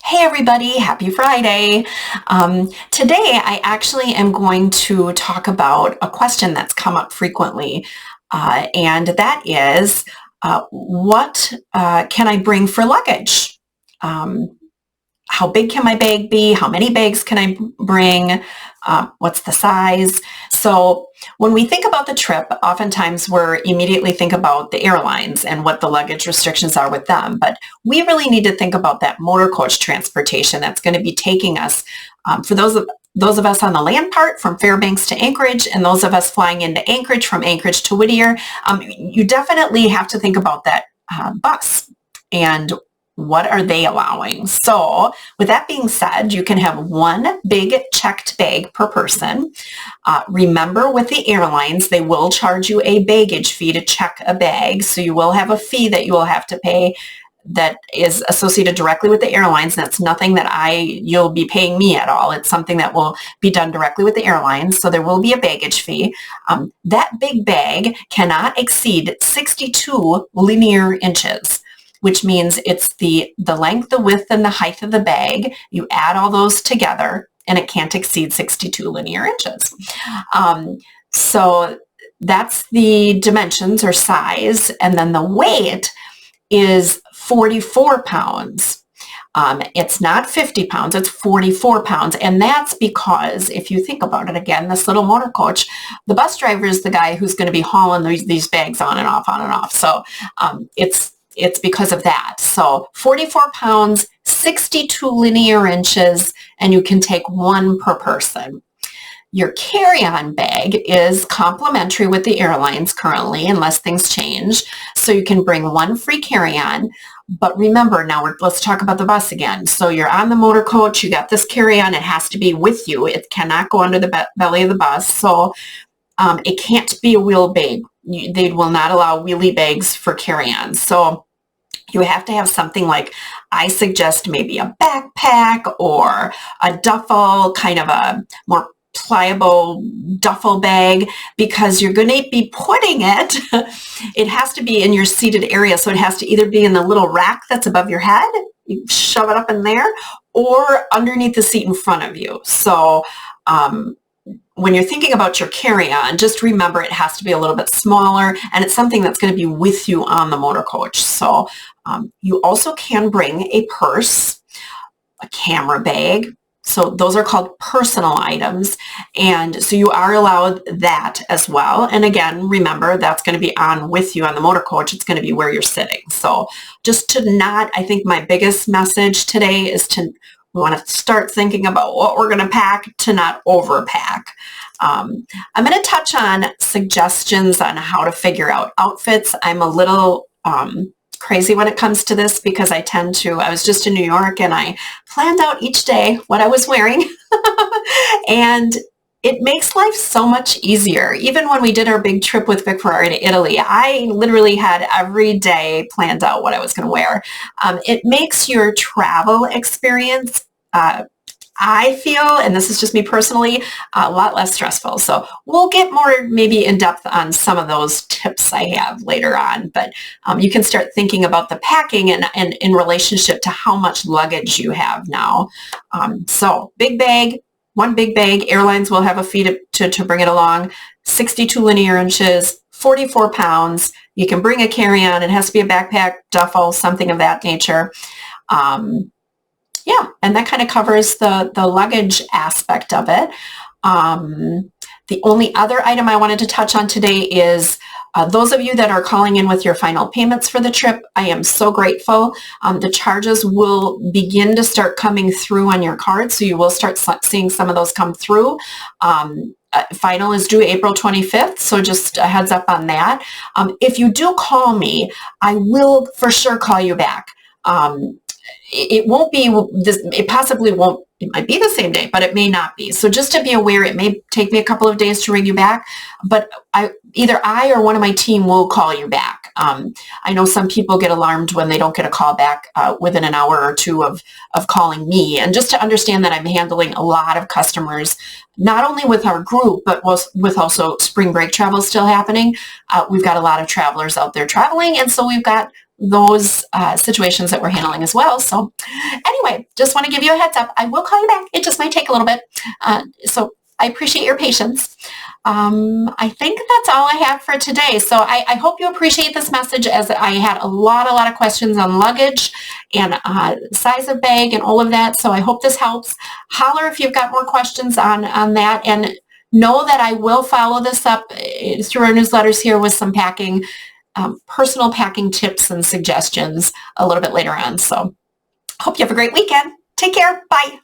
Hey everybody, happy Friday. Today I actually am going to talk about a question that's come up frequently, and that is, what can I bring for luggage? Um, how big can my bag be? How many bags can I bring? What's the size? So when we think about the trip, oftentimes we're immediately think about the airlines and what the luggage restrictions are with them. But we really need to think about that motor coach transportation that's going to be taking us for those of us on the land part from Fairbanks to Anchorage, and those of us flying into Anchorage from Anchorage to Whittier. You definitely have to think about that bus and what are they allowing? So with that being said, you can have one big checked bag per person. Remember with the airlines, they will charge you a baggage fee to check a bag. So you will have a fee that you will have to pay that is associated directly with the airlines. That's nothing that you'll be paying me at all. It's something that will be done directly with the airlines. So there will be a baggage fee. That big bag cannot exceed 62 linear inches, which means it's the length, the width, and the height of the bag. You add all those together, and it can't exceed 62 linear inches. So that's the dimensions or size, and then the weight is 44 pounds. It's not 50 pounds, it's 44 pounds. And that's because if you think about it again, this little motor coach, the bus driver is the guy who's going to be hauling these bags on and off, on and off. So it's because of that. So 44 pounds, 62 linear inches, and you can take one per person. Your carry-on bag is complimentary with the airlines currently, unless things change. So you can bring one free carry-on. But remember, now let's talk about the bus again. So you're on the motor coach, you got this carry-on, it has to be with you. It cannot go under the belly of the bus. So it can't be a wheel bag. They will not allow wheelie bags for carry-on. So you have to have something like, I suggest maybe a backpack or a duffel, kind of a more pliable duffel bag, because you're going to be putting it has to be in your seated area. So it has to either be in the little rack that's above your head, you shove it up in there, or underneath the seat in front of you. So when you're thinking about your carry-on, just remember it has to be a little bit smaller, and it's something that's going to be with you on the motor coach. So you also can bring a purse, a camera bag. So those are called personal items. And so you are allowed that as well. And again, remember, that's going to be on with you on the motor coach. It's going to be where you're sitting. So just to not, I think my biggest message today is we want to start thinking about what we're going to pack to not overpack. I'm going to touch on suggestions on how to figure out outfits. I'm a little crazy when it comes to this because I was just in New York and I planned out each day what I was wearing. And it makes life so much easier. Even when we did our big trip with Vic Ferrari to Italy, I literally had every day planned out what I was going to wear. It makes your travel experience, I feel, and this is just me personally, a lot less stressful. So we'll get more maybe in depth on some of those tips I have later on, but you can start thinking about the packing and in relationship to how much luggage you have now. So big bag, one big bag, airlines will have a fee to bring it along, 62 linear inches, 44 pounds. You can bring a carry-on. It has to be a backpack, duffel, something of that nature. Yeah, and that kind of covers the luggage aspect of it. The only other item I wanted to touch on today is those of you that are calling in with your final payments for the trip. I am so grateful. The charges will begin to start coming through on your card, so you will start seeing some of those come through. Final is due April 25th, so just a heads up on that. If you do call me, I will for sure call you back. It won't be this, it possibly won't, it might be the same day, but it may not be. So just to be aware, it may take me a couple of days to ring you back, but either I or one of my team will call you back. I know some people get alarmed when they don't get a call back within an hour or two of calling me. And just to understand that I'm handling a lot of customers, not only with our group, but with also spring break travel still happening. We've got a lot of travelers out there traveling. And so we've got those situations that we're handling as well. So anyway, just want to give you a heads up. I will call you back. It just might take a little bit. So I appreciate your patience. I think that's all I have for today. So I hope you appreciate this message, as I had a lot of questions on luggage and size of bag and all of that. So I hope this helps. Holler if you've got more questions on that, and know that I will follow this up through our newsletters here with some packing, personal packing tips and suggestions a little bit later on. So hope you have a great weekend. Take care. Bye.